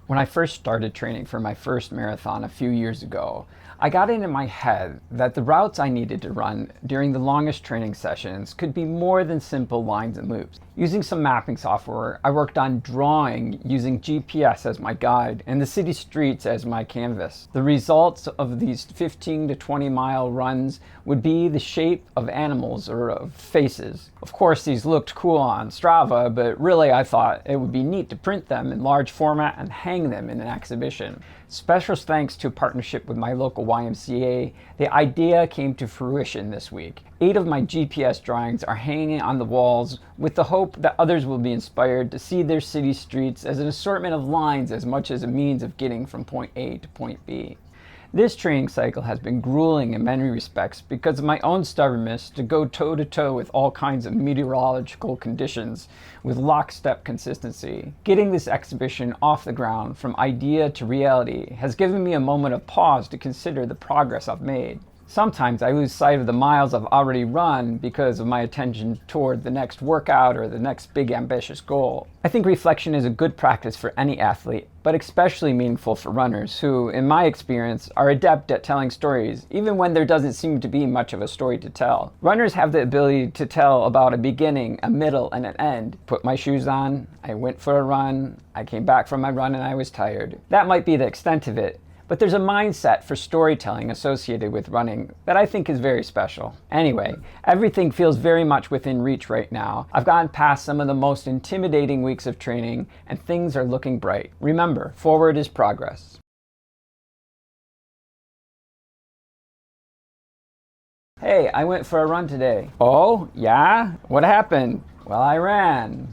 When I first started training for my first marathon a few years ago, I got it in my head that the routes I needed to run during the longest training sessions could be more than simple lines and loops. Using some mapping software, I worked on drawing using GPS as my guide and the city streets as my canvas. The results of these 15 to 20 mile runs would be the shape of animals or of faces. Of course, these looked cool on Strava, but really I thought it would be neat to print them in large format and hang them in an exhibition. Special thanks to a partnership with my local YMCA, the idea came to fruition this week. 8 of my GPS drawings are hanging on the walls with the hope that others will be inspired to see their city streets as an assortment of lines as much as a means of getting from point A to point B. This training cycle has been grueling in many respects because of my own stubbornness to go toe-to-toe with all kinds of meteorological conditions with lockstep consistency. Getting this exhibition off the ground from idea to reality has given me a moment of pause to consider the progress I've made. Sometimes I lose sight of the miles I've already run because of my attention toward the next workout or the next big ambitious goal. I think reflection is a good practice for any athlete, but especially meaningful for runners who, in my experience, are adept at telling stories, even when there doesn't seem to be much of a story to tell. Runners have the ability to tell about a beginning, a middle, and an end. Put my shoes on, I went for a run, I came back from my run and I was tired. That might be the extent of it. But there's a mindset for storytelling associated with running that I think is very special. Anyway, everything feels very much within reach right now. I've gotten past some of the most intimidating weeks of training and things are looking bright. Remember, forward is progress. Hey, I went for a run today. Oh, yeah? What happened? Well, I ran.